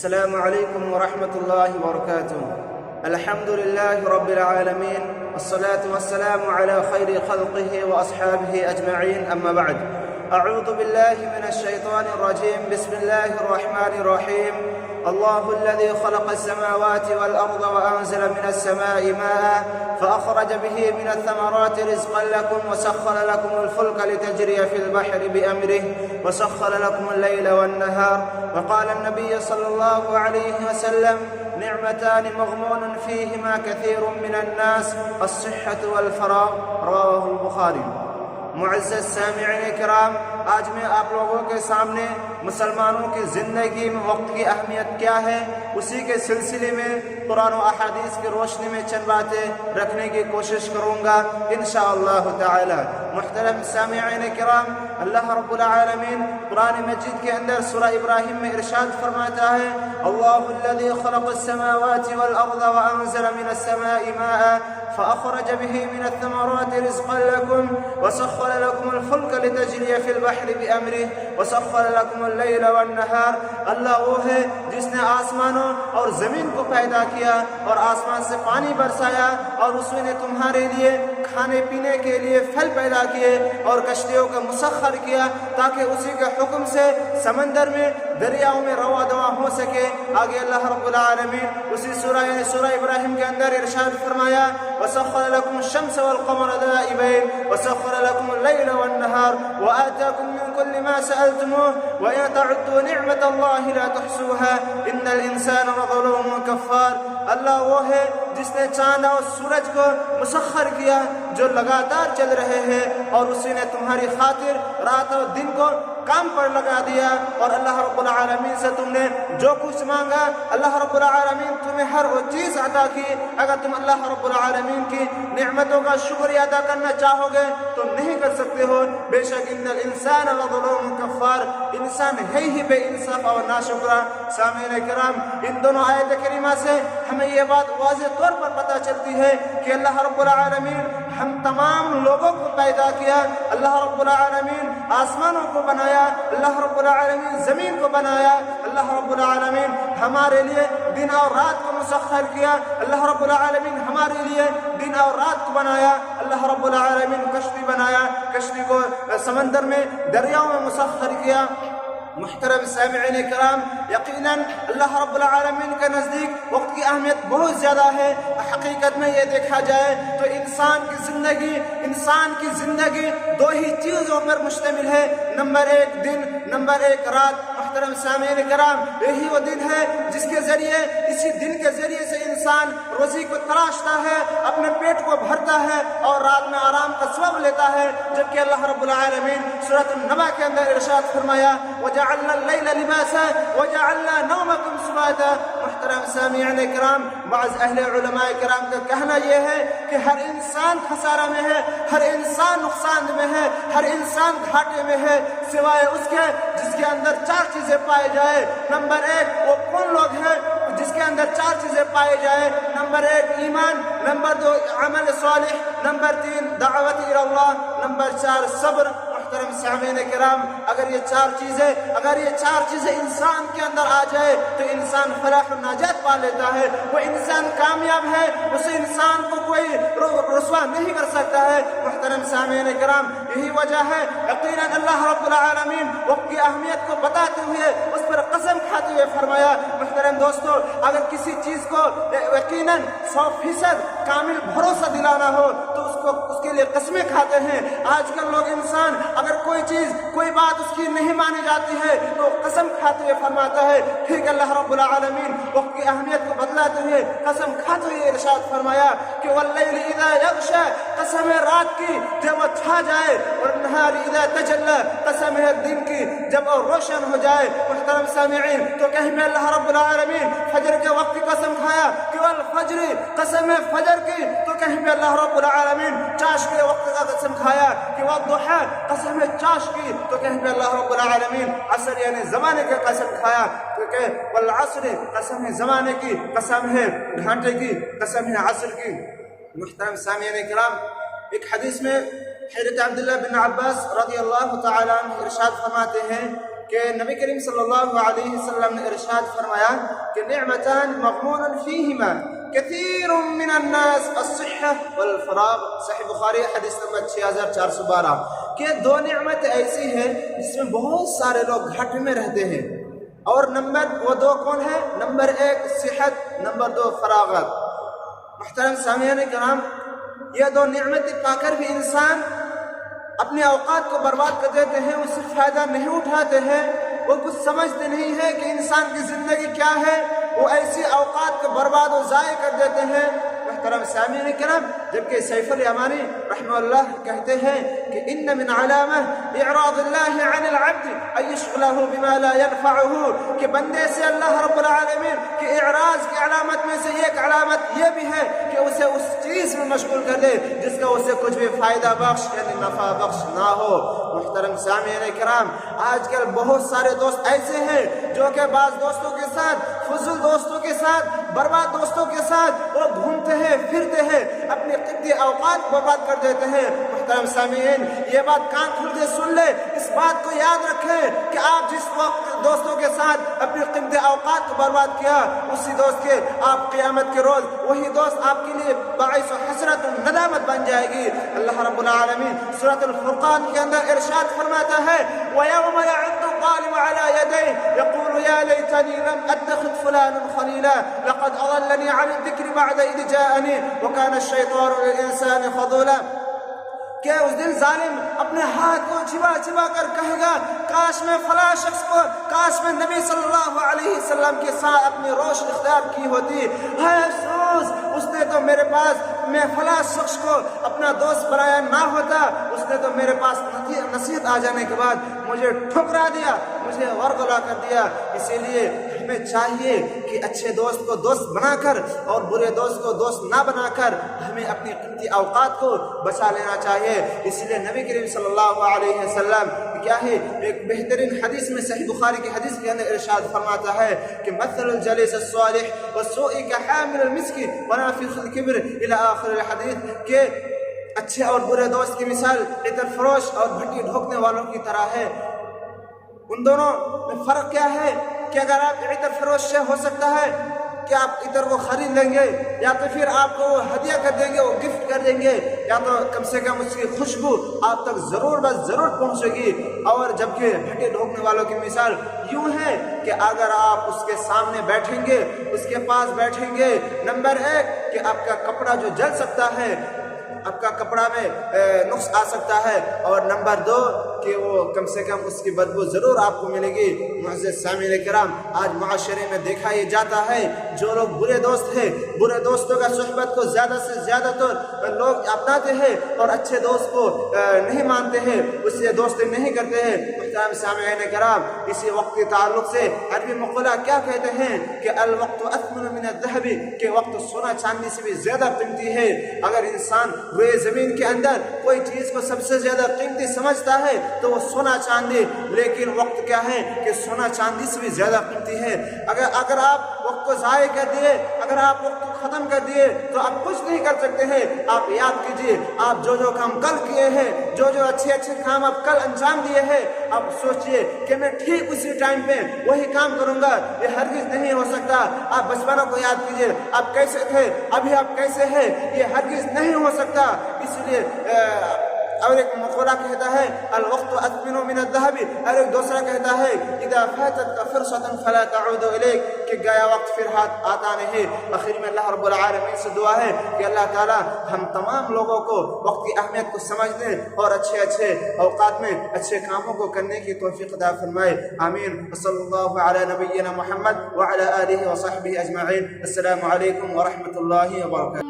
السلام عليكم ورحمة الله وبركاته. الحمد لله رب العالمين، والصلاة والسلام على خير خلقه وأصحابه أجمعين، أما بعد. أعوذ بالله من الشيطان الرجيم. بسم الله الرحمن الرحيم. الله الذي خلق السماوات والأرض وأنزل من السماء ماء فأخرج به من الثمرات رزقا لكم وسخر لكم الفلك لتجري في البحر بأمره وسخر لكم الليل والنهار. وقال النبي صلى الله عليه وسلم: نعمتان مغمون فيهما كثير من الناس، الصحة والفراغ. رواه البخاری. معزز سامعین کرام، آج میں آپ لوگوں کے سامنے مسلمانوں کی زندگی میں وقت کی اہمیت کیا ہے، اسی کے سلسلے میں قرآن و احادیث کی روشنی میں چند باتیں رکھنے کی کوشش کروں گا انشاءاللہ تعالی. محترم سامعین کرام، اللہ رب العالمین قرآن مجید کے اندر سورہ ابراہیم میں ارشاد فرماتا ہے: اللہ الذی خلق السماوات والارض وانزل من السماء ماء فأخرج به من الثمرات رزقا لكم وسخر لكم الفلك لتجري في البحر بأمره وسخر لكم الليل والنهار. اللہ وہ ہے جس نے آسمانوں اور زمین کو پیدا کیا اور آسمان سے پانی برسایا اور اس نے تمہارے لیے کھانے پینے کے لیے پھل پیدا کیے اور کشتیوں کا مسخر کیا تاکہ اسی کے حکم سے سمندر میں دریاؤں میں رواں دواں ہو سکے. آگے اللہ رب العالمین اسی سورہ ابراہیم کے اندر ارشاد فرمایا: وسخر لكم الشمس والقمر دائبين وسخر لكم الليل والنهار وآتاكم من كل ما سألتموه وإن تعدوا نعمة الله لا تحصوها إن الإنسان لظلوم كفار. اللہ وہ ہے جس نے چاند اور سورج کو مسخر کیا جو لگاتار چل رہے ہیں، اور اسی نے تمہاری خاطر رات اور دن کو کام پر لگا دیا، اور اللہ رب العالمین سے تم نے جو کچھ مانگا اللہ رب العالمین تمہیں ہر وہ چیز عطا کی. اگر تم اللہ رب العالمین کی نعمتوں کا شکریہ ادا کرنا چاہو گے تو نہیں کر سکتے ہو. بے شک ان الانسان لظلوم کفار، انسان ہے ہی بے انصاف اور ناشکرا. سامعین کرام، ان دونوں آیت کریمہ سے ہمیں یہ بات واضح طور پر پتہ چلتی ہے کہ اللہ رب العالمین ہم تمام لوگوں کو پیدا کیا. اللہ رب العالمین آسمانوں کو بنایا، اللہ رب العالمین زمین کو بنایا، اللہ رب العالمین ہمارے لیے دن اور رات کو مسخر کیا، اللہ رب العالمین ہمارے لیے دن اور رات کو بنایا، اللہ رب العالمین کشتی بنایا، کشتی کو سمندر میں دریاؤں میں مسخر کیا. محترم سامعین کرام، یقیناً اللہ رب العالمین کے نزدیک وقت کی اہمیت بہت زیادہ ہے. حقیقت میں یہ دیکھا جائے تو انسان کی زندگی دو ہی چیزوں پر مشتمل ہے: نمبر ایک دن، نمبر ایک رات. محترم سامعین کرام، یہی وہ دن ہے جس کے ذریعے، اسی دن کے ذریعے سے انسان روزی کو تلاشتا ہے، اپنے پیٹ کو بھرتا ہے اور رات میں آرام کا سبب لیتا ہے. جبکہ اللہ رب العالمین سورۃ النبأ کے اندر ارشاد فرمایا: وجعلنا الليل لباسا وجعلنا نومكم سباتا. محترم سامعین کرام، بعض اہل علماء کرام کا کہنا یہ ہے کہ ہر انسان خسارہ میں ہے، ہر انسان نقصان میں ہے، ہر انسان گھاٹے میں ہے سوائے اس کے جس کے اندر چار چیزیں پائے جائے. نمبر ایک، وہ کون لوگ ہیں جس کے اندر چار چیزیں پائے جائے؟ نمبر ایک ایمان، نمبر دو عمل صالح، نمبر تین دعوت الی اللہ، نمبر چار صبر. محترم سامعین کرام، اگر یہ چار چیزیں انسان کے اندر آ جائے تو انسان فلاح و نجات پا لیتا ہے، وہ انسان کامیاب ہے، اسے انسان کو کوئی رسوا نہیں کر سکتا ہے. محترم سامعین کرام، یہی وجہ ہے یقیناً اللہ رب العالمین وقت کی اہمیت کو بتاتے ہوئے اس پر قسم کھاتے ہوئے فرمایا. محترم دوستو، اگر کسی چیز کو یقیناً 100% کامل بھروسہ دلانا ہو تو اس کے لیے قسمیں کھاتے ہیں. آج کل لوگ انسان اگر کوئی بات اس کی نہیں مانی جاتی ہے تو قسم کھاتے ہوئے فرماتا ہے. ٹھیک، اللہ رب العالمین وقت کی اہمیت کو بتلاتے ہوئے قسم کھاتے ہوئے ارشاد فرمایا کہ واللیل اذا یغشی، قسم ہے رات کی جب وہ چھا جائے، اور النہار اذا تجلی، قسم ہے دن کی جب وہ روشن ہو جائے. محترم سامعین، تو کہیں پہ اللہ رب العالمین فجر کے وقت کی قسم کھایا کہ والفجر، قسم ہے فجر کی، تو کہیں پہ اللہ رب العالمین چاش کے وقت کا قسم کھایا کہ والضحی، قسم ہے چاش کی، تو کہیں پہ اللہ رب العالمین عصر یعنی زمانے کا قسم کھایا کہ والعصر، قسم ہے زمانے کی، قسم ہے گھنٹے کی، قسم ہے عصر کی. محترم سامعین کرام، ایک حدیث میں حضرت عبداللہ بن عباس رضی اللہ تعالیٰ عنہ ارشاد فرماتے ہیں کہ نبی کریم صلی اللہ علیہ وسلم نے ارشاد فرمایا کہ نعمتان مغمون فیہما کثیر من الناس الصحہ والفراغ، صحیح بخاری حدیث نمبر 6412، کہ دو نعمت ایسی ہیں جس میں بہت سارے لوگ گھاٹے میں رہتے ہیں، اور وہ دو کون ہیں؟ نمبر 1 صحت، نمبر 2 فراغت۔ محترم سامعین کرام، یہ دو نعمتیں پا کر بھی انسان اپنے اوقات کو برباد کر دیتے ہیں، اس سے فائدہ نہیں اٹھاتے ہیں، وہ کچھ سمجھتے نہیں ہیں کہ انسان کی زندگی کیا ہے، وہ ایسی اوقات کو برباد و ضائع کر دیتے ہیں۔ محترم سامعین کرام، جبکہ سیف الیمانی رحمہ اللہ کہتے ہیں کہ ان من علامہ اعراض اللہ عن العبد ان یشغلہ بما لا ينفعہ، کہ بندے سے اللہ رب العالمین کے اعراض کی علامت میں سے ایک علامت یہ بھی ہے کہ اسے اس چیز میں مشغول کر دے جس کا اسے کچھ بھی فائدہ بخش یعنی نفع بخش نہ ہو۔ محترم سامعین کرام، آج کل بہت سارے دوست ایسے ہیں جو کہ بعض دوستوں کے ساتھ، فضول دوستوں کے ساتھ، برباد دوستوں کے ساتھ وہ گھومتے ہیں پھرتے ہیں، اپنے قیمتی اوقات برباد کر دیتے ہیں۔ محترم سامعین، یہ بات کان کھول کے سن لے، اس بات کو یاد رکھیں کہ آپ جس وقت دوستوں کے ساتھ اپنے قیمتی اوقات کو برباد کیا، اسی دوست کے آپ قیامت کے روز وہی دوست آپ کے لیے باعث حسرت و ندامت بن جائے گی۔ اللہ رب العالمین سورۃ الفرقان کے اندر ارشاد فرماتا ہے وَيَوْمَ يَعُضُّ الظَّالِمُ عَلَى يَدَيْهِ يَقُولُ يَا لَيْتَنِي لَمْ أَتَّخِذْ فُلَانًا خَلِيلًا لَقَدْ أَضَلَّنِي عَنِ الذِّكْرِ بَعْدَ إِذْ جَاءَنِي وَكَانَ الشَّيْطَانُ لِلْإِنسَانِ خَذُولًا، کہ اس دن ظالم اپنے ہاتھ کو چھپا چھپا کر کہے گا کاش میں فلاں شخص کو، کاش میں نبی صلی اللہ علیہ وسلم کے ساتھ اپنی روش اختیار کی ہوتی، ہے افسوس اس نے تو میرے پاس، میں فلاں شخص کو اپنا دوست بنایا نہ ہوتا، اس نے تو میرے پاس نصیحت آ جانے کے بعد مجھے ٹھکرا دیا، مجھے ورگلا کر دیا۔ اسی لیے ہمیں چاہیے کہ اچھے دوست کو دوست بنا کر اور برے دوست کو دوست نہ بنا کر ہمیں اپنی قیمتی اوقات کو بچا لینا چاہیے۔ اس لیے نبی کریم صلی اللہ علیہ وسلم کیا ہے، ایک بہترین حدیث میں صحیح بخاری کی حدیث کے اندر ارشاد فرماتا ہے کہ مثل الجلیس الصالح والسوء كحامل المسك ونافخ الكبر الى آخر الحدیث، کہ اچھے اور برے دوست کی مثال عطر فروش اور بھٹی ڈھونکنے والوں کی طرح ہے۔ ان دونوں میں فرق کیا ہے کہ اگر آپ عطر فروش سے ہو سکتا ہے کہ آپ عطر کو خرید لیں گے، یا تو پھر آپ کو وہ ہدیہ کر دیں گے، وہ گفٹ کر دیں گے، یا تو کم سے کم اس کی خوشبو آپ تک ضرور بس ضرور پہنچے گی۔ اور جبکہ بھٹے ڈھونکنے والوں کی مثال یوں ہے کہ اگر آپ اس کے سامنے بیٹھیں گے، اس کے پاس بیٹھیں گے، نمبر 1 کہ آپ کا کپڑا جو جل سکتا ہے، آپ کا کپڑا میں نقص آ سکتا ہے، اور نمبر 2 کہ وہ کم سے کم اس کی بدبو ضرور آپ کو ملے گی۔ معزز سامعین کرام، آج معاشرے میں دیکھا یہ جاتا ہے جو لوگ برے دوست ہیں، برے دوستوں کا صحبت کو زیادہ سے زیادہ تو لوگ اپناتے ہیں اور اچھے دوست کو نہیں مانتے ہیں، اس سے دوستی نہیں کرتے ہیں۔ محترم سامعین کرام، اسی وقت کے تعلق سے عربی مقولہ کیا کہتے ہیں کہ الوقت اثمن من الذهب، کہ وقت سونا چاندی سے بھی زیادہ قیمتی ہے۔ اگر انسان روئے زمین کے اندر کوئی چیز کو سب سے زیادہ قیمتی سمجھتا ہے تو وہ سونا چاندی، لیکن وقت کیا ہے کہ سونا چاندی سے بھی زیادہ قیمتی ہے۔ اگر آپ وقت کو ضائع کر دیے، اگر آپ وقت کو ختم کر دیے تو آپ کچھ نہیں کر سکتے ہیں۔ آپ یاد کیجئے، آپ جو کام کل کیے ہیں، جو اچھے کام آپ کل انجام دیے ہیں، آپ سوچئے کہ میں ٹھیک اسی ٹائم پہ وہی کام کروں گا، یہ ہرگز نہیں ہو سکتا۔ آپ بچپنا کو یاد کیجئے، آپ کیسے تھے، ابھی آپ کیسے ہیں، یہ ہرگز نہیں ہو سکتا۔ اس لیے اور ایک مقولہ کہتا ہے الوقت اثمن من الذهب، اور ایک دوسرا کہتا ہے اذا فاتت فرصة فلا تعود الیک، کہ گیا وقت پھر ہاتھ آتا نہیں۔ آخر میں اللہ رب العالمین سے دعا ہے کہ اللہ تعالی ہم تمام لوگوں کو وقت کی اہمیت کو سمجھنے اور اچھے اوقات میں اچھے کاموں کو کرنے کی توفیق عطا فرمائے، آمین۔ صلی اللہ علی نبینا محمد وعلی آلہ وصحبہ اجمعین۔ السلام علیکم ورحمۃ اللہ وبرکاتہ۔